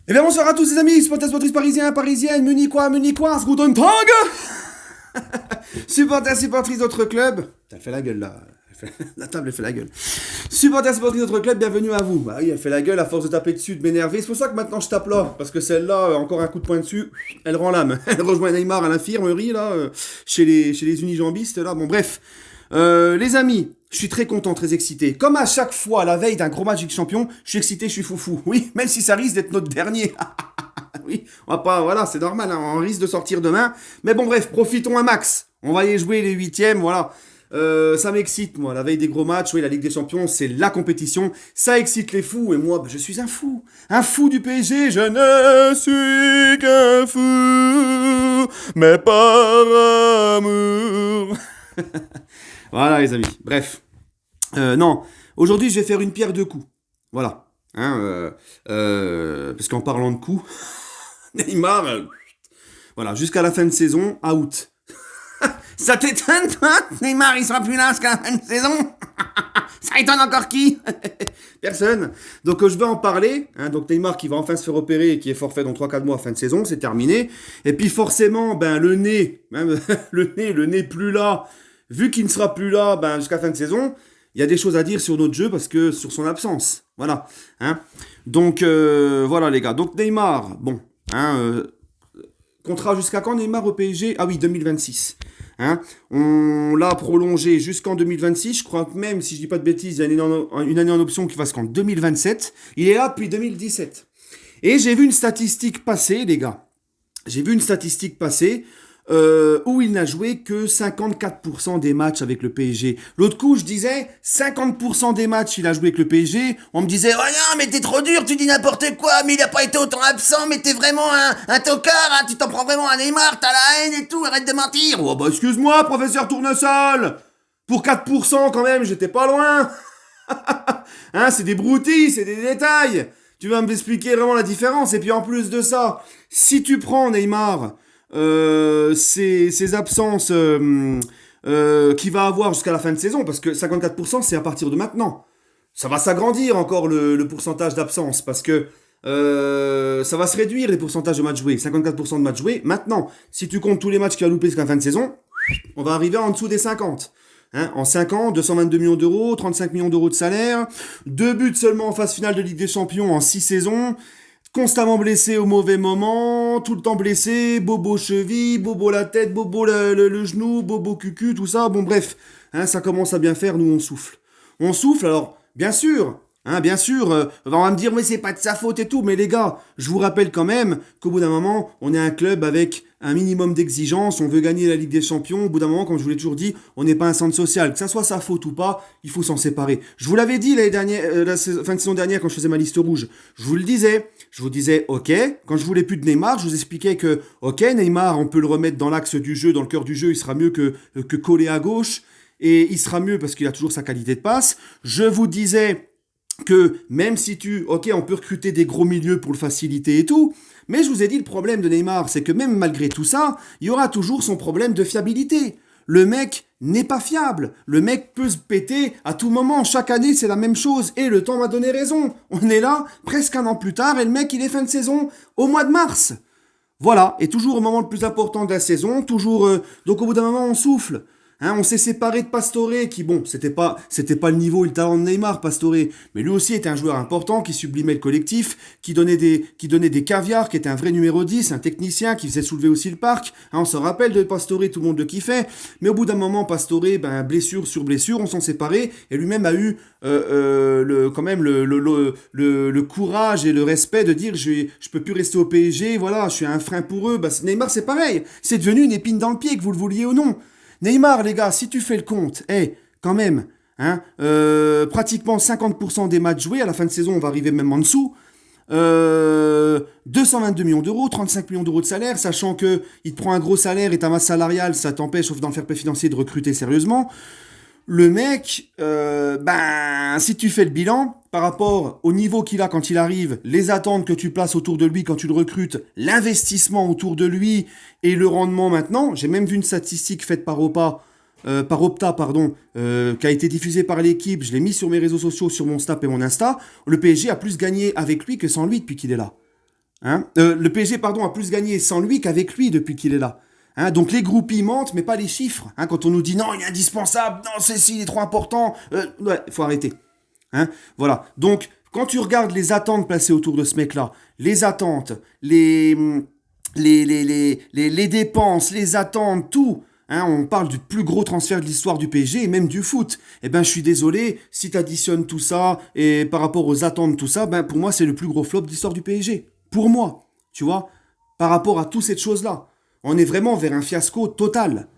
Eh bien bonsoir à tous les amis, supporters sportifs parisiens, parisiennes, Munichois, Guten Tag. Supporters, supportrices d'autres clubs. Elle fait la gueule là. La table elle fait la gueule. Supporters, supportrices d'autres clubs, bienvenue à vous. Bah oui, elle fait la gueule à force de taper dessus, de m'énerver. C'est pour ça que maintenant je tape là. Parce que celle-là, encore un coup de poing dessus, elle rend l'âme. Elle rejoint Neymar à l'infirmerie là, chez les unijambistes là. Bon bref. Les amis, je suis très content, très excité. Comme à chaque fois, à la veille d'un gros match Ligue Champion, je suis excité, je suis foufou. Oui, même si ça risque d'être notre dernier. Oui, on va pas, voilà, c'est normal, hein, on risque de sortir demain. Mais bon, bref, profitons un max. On va y jouer les huitièmes, voilà. Ça m'excite, moi, la veille des gros matchs. Oui, la Ligue des Champions, c'est la compétition. Ça excite les fous. Et moi, je suis un fou. Un fou du PSG. Je ne suis qu'un fou, mais par amour. Voilà, les amis. Bref. Non, aujourd'hui, je vais faire une pierre deux coups. Voilà. Hein, parce qu'en parlant de coups, Neymar, voilà, jusqu'à la fin de saison, out. Ça t'étonne, toi? Neymar, il sera plus là jusqu'à la fin de saison? Ça étonne encore qui? Personne. Donc je vais en parler. Hein, donc Neymar qui va enfin se faire opérer et qui est forfait dans 3-4 mois fin de saison, c'est terminé. Et puis forcément, ben le nez, même le nez plus là, vu qu'il ne sera plus là ben, jusqu'à fin de saison, il y a des choses à dire sur notre jeu parce que sur son absence. Voilà. Hein. Donc voilà les gars. Donc Neymar, bon, hein, contrat jusqu'à quand Neymar au PSG? Ah oui, 2026. Hein, on l'a prolongé jusqu'en 2026. Je crois que même, si je dis pas de bêtises, il y a une année en option qui va jusqu'en 2027. Il est là depuis 2017. Et j'ai vu une statistique passer, les gars. J'ai vu une statistique passer où il n'a joué que 54% des matchs avec le PSG. L'autre coup, je disais 50% des matchs il a joué avec le PSG. On me disait, oh non, mais t'es trop dur, tu dis n'importe quoi, mais il a pas été autant absent, mais t'es vraiment un tocard, hein, tu t'en prends vraiment à Neymar, t'as la haine et tout, arrête de mentir. Oh bah excuse-moi, professeur Tournesol. Pour 4% quand même, j'étais pas loin. Hein, c'est des broutilles, c'est des détails. Tu vas m'expliquer vraiment la différence. Et puis en plus de ça, si tu prends Neymar, ses absences qu'il va avoir jusqu'à la fin de saison, parce que 54% c'est à partir de maintenant. Ça va s'agrandir encore le pourcentage d'absence, parce que ça va se réduire les pourcentages de matchs joués. 54% de matchs joués. Maintenant, si tu comptes tous les matchs qu'il a loupés jusqu'à la fin de saison, on va arriver en dessous des 50. Hein, en 5 ans, 222 millions d'euros, 35 millions d'euros de salaire, 2 buts seulement en phase finale de Ligue des Champions en 6 saisons, constamment blessé au mauvais moment, tout le temps blessé, bobo cheville, bobo la tête, bobo le genou, bobo cucu, tout ça. Bon bref, hein, ça commence à bien faire, nous on souffle. On souffle, alors bien sûr, on va me dire mais c'est pas de sa faute et tout, mais les gars, je vous rappelle quand même qu'au bout d'un moment, on est un club avec un minimum d'exigence, on veut gagner la Ligue des Champions, au bout d'un moment, comme je vous l'ai toujours dit, on n'est pas un centre social, que ça soit sa faute ou pas, il faut s'en séparer. Je vous l'avais dit fin de saison dernière quand je faisais ma liste rouge, je vous disais, ok, quand je voulais plus de Neymar, je vous expliquais que, ok, Neymar, on peut le remettre dans l'axe du jeu, dans le cœur du jeu, il sera mieux que collé à gauche, et il sera mieux parce qu'il a toujours sa qualité de passe. Je vous disais que même si ok, on peut recruter des gros milieux pour le faciliter et tout, mais je vous ai dit le problème de Neymar, c'est que même malgré tout ça, il y aura toujours son problème de fiabilité. Le mec n'est pas fiable. Le mec peut se péter à tout moment. Chaque année, c'est la même chose. Et le temps m'a donné raison. On est là, presque un an plus tard, et le mec, il est fin de saison au mois de mars. Voilà. Et toujours au moment le plus important de la saison, toujours... donc au bout d'un moment, on souffle. Hein, on s'est séparé de Pastore, qui bon, c'était pas le niveau et le talent de Neymar, Pastore, mais lui aussi était un joueur important, qui sublimait le collectif, qui donnait des caviars, qui était un vrai numéro 10, un technicien, qui faisait soulever aussi le parc. Hein, on se rappelle de Pastore, tout le monde le kiffait, mais au bout d'un moment, Pastore, ben, blessure sur blessure, on s'en séparait, et lui-même a eu quand même le courage et le respect de dire je peux plus rester au PSG, voilà, je suis un frein pour eux. Ben, Neymar, c'est pareil, c'est devenu une épine dans le pied, que vous le vouliez ou non. Neymar, les gars, si tu fais le compte, quand même, hein, pratiquement 50% des matchs joués, à la fin de saison, on va arriver même en dessous. 222 millions d'euros, 35 millions d'euros de salaire, sachant que il te prend un gros salaire et ta masse salariale, ça t'empêche, sauf dans le fair play financier, de recruter sérieusement. Le mec, si tu fais le bilan, par rapport au niveau qu'il a quand il arrive, les attentes que tu places autour de lui quand tu le recrutes, l'investissement autour de lui et le rendement maintenant, j'ai même vu une statistique faite par Opta, qui a été diffusée par l'équipe, je l'ai mis sur mes réseaux sociaux, sur mon Snap et mon Insta, le PSG a plus gagné avec lui que sans lui depuis qu'il est là. Hein. Le PSG, pardon, a plus gagné sans lui qu'avec lui depuis qu'il est là. Hein, donc les groupies mentent, mais pas les chiffres. Hein, quand on nous dit non, il est indispensable, non, il est trop important, ouais, faut arrêter. Hein, voilà. Donc, quand tu regardes les attentes placées autour de ce mec-là, les attentes, les dépenses, les attentes, tout. Hein, on parle du plus gros transfert de l'histoire du PSG et même du foot. Eh ben, je suis désolé, si tu additionnes tout ça et par rapport aux attentes, tout ça, ben, pour moi, c'est le plus gros flop de l'histoire du PSG. Pour moi, tu vois, par rapport à toutes ces choses-là. On est vraiment vers un fiasco total.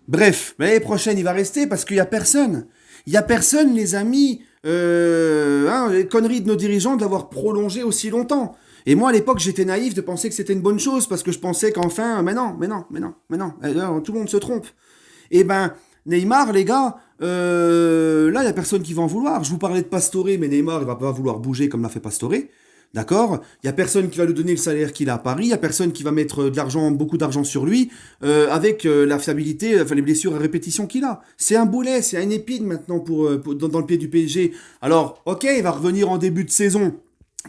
Bref, l'année prochaine, il va rester parce qu'il n'y a personne. Il n'y a personne, les amis. Les conneries de nos dirigeants de l'avoir prolongé aussi longtemps. Et moi, à l'époque, j'étais naïf de penser que c'était une bonne chose parce que je pensais qu'enfin, mais non, tout le monde se trompe. Et ben, Neymar, les gars, là, il n'y a personne qui va en vouloir. Je vous parlais de Pastore, mais Neymar, il va pas vouloir bouger comme l'a fait Pastore. D'accord. Il n'y a personne qui va lui donner le salaire qu'il a à Paris. Il n'y a personne qui va mettre de l'argent, beaucoup d'argent sur lui, avec la fiabilité, enfin les blessures à répétition qu'il a. C'est un boulet, c'est une épine maintenant dans le pied du PSG. Alors, ok, il va revenir en début de saison.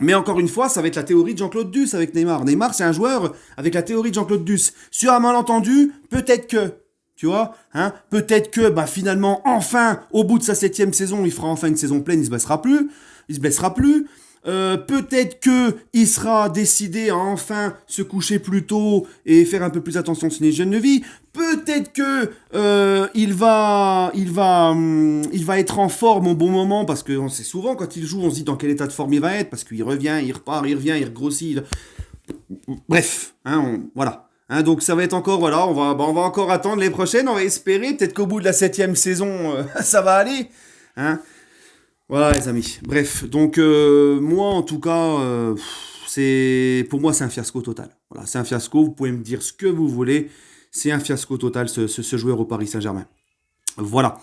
Mais encore une fois, ça va être la théorie de Jean-Claude Duss avec Neymar. Neymar, c'est un joueur avec la théorie de Jean-Claude Duss. Sur un malentendu, peut-être que, tu vois, hein, peut-être que, finalement, enfin, au bout de sa 7e saison, il fera enfin une saison pleine, il se blessera plus. Peut-être que il sera décidé à enfin se coucher plus tôt et faire un peu plus attention à son hygiène de vie. Peut-être que il va être en forme au bon moment parce que on sait souvent quand il joue, on se dit dans quel état de forme il va être parce qu'il revient, il repart, il revient, il regrossit. Bref, hein, voilà. Hein, donc ça va être encore, voilà, on va encore attendre les prochaines, on va espérer, peut-être qu'au bout de la 7e saison, ça va aller. Hein. Voilà les amis. Bref, donc moi en tout cas, pour moi c'est un fiasco total. Voilà, c'est un fiasco. Vous pouvez me dire ce que vous voulez. C'est un fiasco total ce joueur au Paris Saint-Germain. Voilà.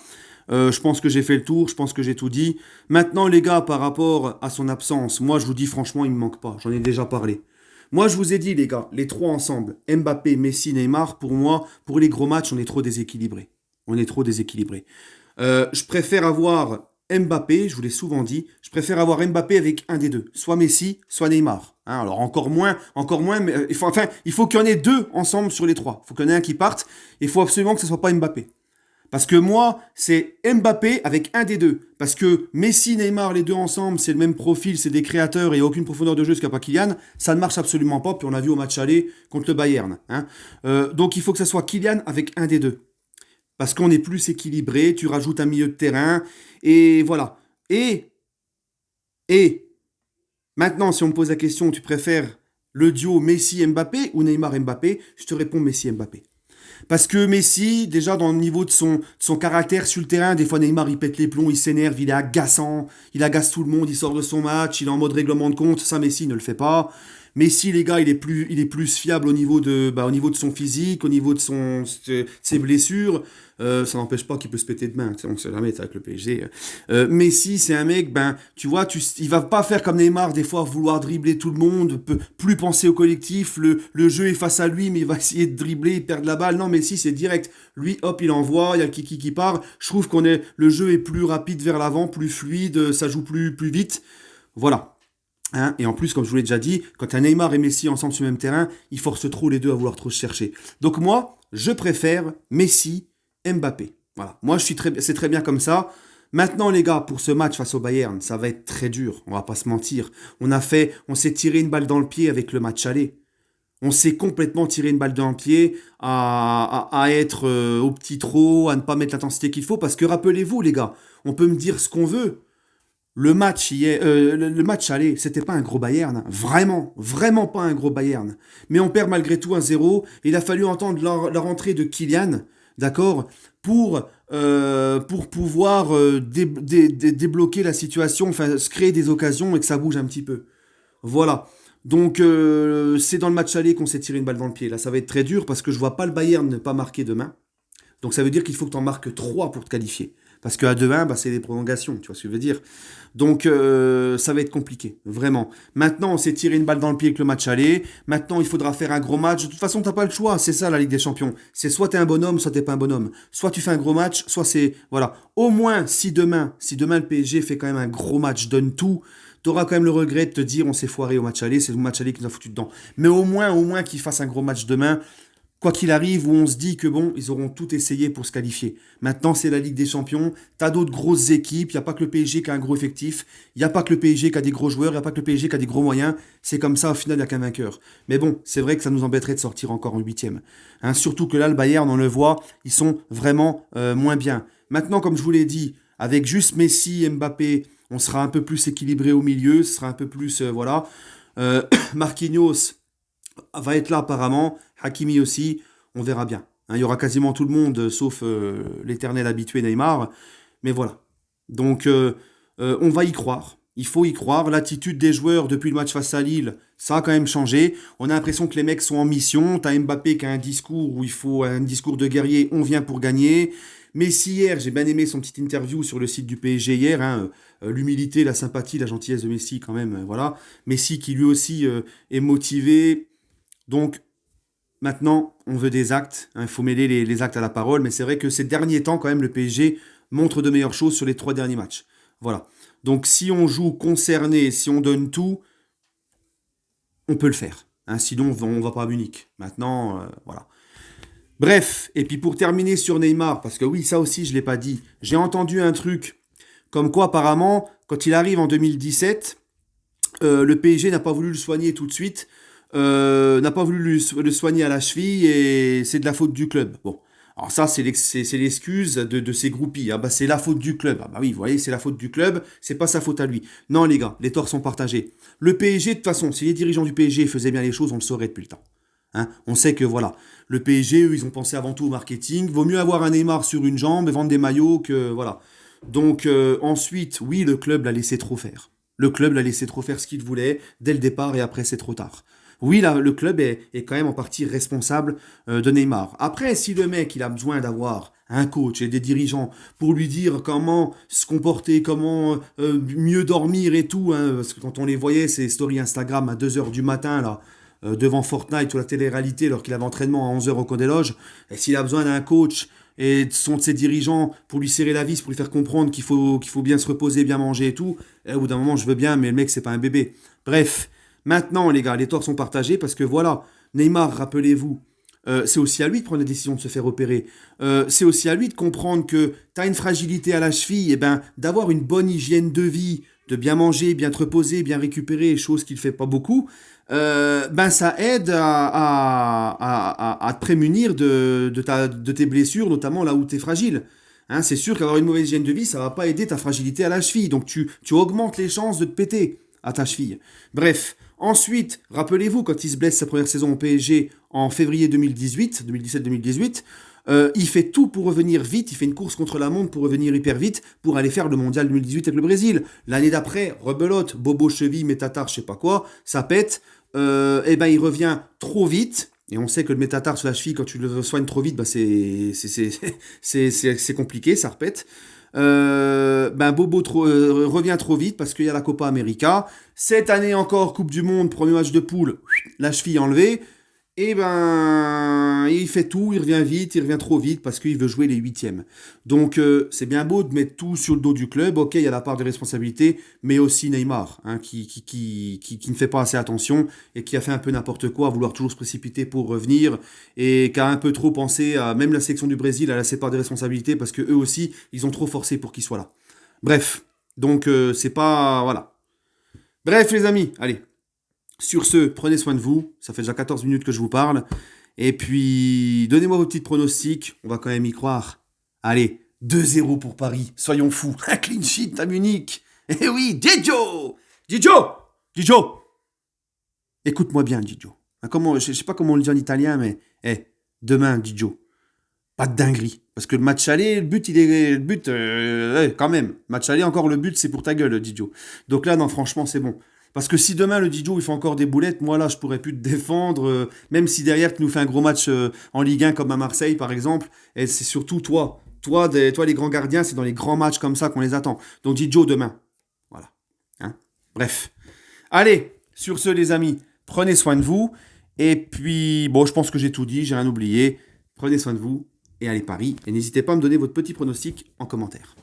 Je pense que j'ai fait le tour. Je pense que j'ai tout dit. Maintenant les gars, par rapport à son absence, moi je vous dis franchement, il me manque pas. J'en ai déjà parlé. Moi je vous ai dit les gars, les trois ensemble, Mbappé, Messi, Neymar. Pour moi, pour les gros matchs, on est trop déséquilibré. On est trop déséquilibré. Je préfère avoir Mbappé, je vous l'ai souvent dit, je préfère avoir Mbappé avec un des deux, soit Messi, soit Neymar. Hein, alors encore moins, mais il faut qu'il y en ait deux ensemble sur les trois. Il faut qu'il y en ait un qui parte, et il faut absolument que ce soit pas Mbappé. Parce que moi, c'est Mbappé avec un des deux. Parce que Messi, Neymar, les deux ensemble, c'est le même profil, c'est des créateurs et aucune profondeur de jeu, ce qu'a pas Kylian. Ça ne marche absolument pas, puis on l'a vu au match aller contre le Bayern. Hein. Donc il faut que ce soit Kylian avec un des deux. Parce qu'on est plus équilibré, tu rajoutes un milieu de terrain, et voilà. Et, maintenant, si on me pose la question, tu préfères le duo Messi-Mbappé ou Neymar-Mbappé, je te réponds Messi-Mbappé. Parce que Messi, déjà dans le niveau de son caractère sur le terrain, des fois Neymar il pète les plombs, il s'énerve, il est agaçant, il agace tout le monde, il sort de son match, il est en mode règlement de compte, ça Messi ne le fait pas. Messi, les gars, il est plus fiable au niveau de son physique, au niveau de ses blessures. Ça n'empêche pas qu'il peut se péter de main. On sait jamais, avec le PSG. Messi, c'est un mec, tu vois, il va pas faire comme Neymar, des fois, vouloir dribbler tout le monde, plus penser au collectif. Le jeu est face à lui, mais il va essayer de dribbler, perdre la balle. Non, Messi, c'est direct. Lui, hop, il envoie, il y a le kiki qui part. Je trouve le jeu est plus rapide vers l'avant, plus fluide, ça joue plus vite. Voilà. Hein, et en plus, comme je vous l'ai déjà dit, quand un Neymar et Messi ensemble sur le même terrain, ils forcent trop les deux à vouloir trop se chercher. Donc moi, je préfère Messi, Mbappé. Voilà. Moi, c'est très bien comme ça. Maintenant, les gars, pour ce match face au Bayern, ça va être très dur. On va pas se mentir. On s'est tiré une balle dans le pied avec le match aller. On s'est complètement tiré une balle dans le pied à être au petit trot, à ne pas mettre l'intensité qu'il faut. Parce que rappelez-vous, les gars, on peut me dire ce qu'on veut. Le match aller, c'était pas un gros Bayern. Vraiment, vraiment pas un gros Bayern. Mais on perd malgré tout 1-0. Il a fallu entendre la rentrée de Kylian, d'accord, pour pouvoir débloquer la situation, enfin se créer des occasions et que ça bouge un petit peu. Voilà. Donc c'est dans le match aller qu'on s'est tiré une balle dans le pied. Là, ça va être très dur parce que je vois pas le Bayern ne pas marquer demain. Donc ça veut dire qu'il faut que tu en marques 3 pour te qualifier. Parce qu'à 2-1, c'est des prolongations, tu vois ce que je veux dire. Donc ça va être compliqué, vraiment. Maintenant, on s'est tiré une balle dans le pied avec le match aller. Maintenant, il faudra faire un gros match. De toute façon, t'as pas le choix, c'est ça la Ligue des Champions. C'est soit t'es un bonhomme, soit t'es pas un bonhomme. Soit tu fais un gros match, soit c'est... Voilà. Au moins, si demain le PSG fait quand même un gros match, donne tout, tu auras quand même le regret de te dire on s'est foiré au match aller, c'est le match aller qui nous a foutu dedans. Mais au moins qu'ils fassent un gros match demain, quoi qu'il arrive, où on se dit que bon, ils auront tout essayé pour se qualifier. Maintenant, c'est la Ligue des Champions, t'as d'autres grosses équipes, il n'y a pas que le PSG qui a un gros effectif, il n'y a pas que le PSG qui a des gros joueurs, il n'y a pas que le PSG qui a des gros moyens, c'est comme ça, au final, il n'y a qu'un vainqueur. Mais bon, c'est vrai que ça nous embêterait de sortir encore en huitième. Hein, surtout que là, le Bayern, on le voit, ils sont vraiment moins bien. Maintenant, comme je vous l'ai dit, avec juste Messi, Mbappé, on sera un peu plus équilibré au milieu, ce sera un peu plus, voilà. Marquinhos va être là apparemment, Hakimi aussi, on verra bien. Hein, il y aura quasiment tout le monde, sauf l'éternel habitué Neymar. Mais voilà. Donc, on va y croire. Il faut y croire. L'attitude des joueurs depuis le match face à Lille, ça a quand même changé. On a l'impression que les mecs sont en mission. T'as Mbappé qui a un discours où il faut un discours de guerrier, on vient pour gagner. Messi hier, j'ai bien aimé son petite interview sur le site du PSG hier. Hein, l'humilité, la sympathie, la gentillesse de Messi quand même. Voilà. Messi qui lui aussi est motivé. Donc, maintenant, on veut des actes. Hein, il faut mêler les actes à la parole. Mais c'est vrai que ces derniers temps, quand même, le PSG montre de meilleures choses sur les 3 derniers matchs. Voilà. Donc, si on joue concerné, si on donne tout, on peut le faire. Hein, sinon, on ne va pas à Munich. Maintenant, voilà. Bref, et puis pour terminer sur Neymar, parce que oui, ça aussi, je ne l'ai pas dit. J'ai entendu un truc comme quoi, apparemment, quand il arrive en 2017, le PSG n'a pas voulu le soigner tout de suite. N'a pas voulu le soigner à la cheville et c'est de la faute du club. Bon, alors ça, c'est l'excuse de ses groupies. Ah bah, c'est la faute du club. Ah bah oui, vous voyez, c'est la faute du club, c'est pas sa faute à lui. Non, les gars, les torts sont partagés. Le PSG, de toute façon, si les dirigeants du PSG faisaient bien les choses, on le saurait depuis le temps. Hein, on sait que voilà, le PSG, eux, ils ont pensé avant tout au marketing. Vaut mieux avoir un Neymar sur une jambe et vendre des maillots que voilà. Donc ensuite, oui, le club l'a laissé trop faire. Le club l'a laissé trop faire ce qu'il voulait dès le départ et après c'est trop tard. Oui, là, le club est quand même en partie responsable de Neymar. Après, si le mec il a besoin d'avoir un coach et des dirigeants pour lui dire comment se comporter, comment mieux dormir et tout, hein, parce que quand on les voyait, ces stories Instagram à 2 heures du matin, là, devant Fortnite ou la télé-réalité, alors qu'il avait entraînement à 11 heures au coin des loges, et s'il a besoin d'un coach et de ses dirigeants pour lui serrer la vis, pour lui faire comprendre qu'il faut bien se reposer, bien manger et tout, et au bout d'un moment, je veux bien, mais le mec, c'est pas un bébé. Bref. Maintenant, les gars, les torts sont partagés parce que voilà, Neymar, rappelez-vous, c'est aussi à lui de prendre la décision de se faire opérer. C'est aussi à lui de comprendre que tu as une fragilité à la cheville, et ben d'avoir une bonne hygiène de vie, de bien manger, bien te reposer, bien récupérer, chose qu'il ne fait pas beaucoup, ben ça aide à te prémunir de tes blessures, notamment là où tu es fragile. Hein, c'est sûr qu'avoir une mauvaise hygiène de vie, ça va pas aider ta fragilité à la cheville. Donc tu augmentes les chances de te péter à ta cheville. Bref, ensuite, rappelez-vous, quand il se blesse sa première saison au PSG en février 2017-2018, il fait tout pour revenir vite, il fait une course contre la montre pour revenir hyper vite, pour aller faire le mondial 2018 avec le Brésil. L'année d'après, rebelote, bobo cheville, métatar, je sais pas quoi, ça pète, et ben il revient trop vite. Et on sait que le métatar sur la cheville, quand tu le soignes trop vite, bah c'est compliqué, ça repète. Ben Bobo revient trop vite parce qu'il y a la Copa América. Cette année encore, Coupe du Monde, premier match de poule, la cheville enlevée. Et ben, il fait tout, il revient vite, il revient trop vite parce qu'il veut jouer les huitièmes. Donc, c'est bien beau de mettre tout sur le dos du club. Ok, il y a la part de responsabilité, mais aussi Neymar, hein, qui ne fait pas assez attention et qui a fait un peu n'importe quoi, à vouloir toujours se précipiter pour revenir et qui a un peu trop pensé à même la sélection du Brésil, à la séparer des responsabilités parce que eux aussi, ils ont trop forcé pour qu'il soit là. Bref, donc c'est pas voilà. Bref, les amis, allez. Sur ce, prenez soin de vous. Ça fait déjà 14 minutes que je vous parle. Et puis, donnez-moi vos petites pronostics. On va quand même y croire. Allez, 2-0 pour Paris. Soyons fous. Un clean sheet à Munich. Eh oui, Didio Didio Écoute-moi bien, Didio. Je sais pas comment on le dit en italien, mais demain, Didio. Pas de dinguerie. Parce que le match aller, quand même. Match aller, encore le but, c'est pour ta gueule, Didio. Donc là, non, franchement, c'est bon. Parce que si demain le Didio il fait encore des boulettes, moi là je pourrais plus te défendre, même si derrière tu nous fais un gros match en Ligue 1 comme à Marseille par exemple, et c'est surtout toi. Toi les grands gardiens, c'est dans les grands matchs comme ça qu'on les attend. Donc Didio demain. Voilà. Hein. Bref. Allez, sur ce les amis, prenez soin de vous. Et puis, bon, je pense que j'ai tout dit, j'ai rien oublié. Prenez soin de vous et allez Paris. Et n'hésitez pas à me donner votre petit pronostic en commentaire.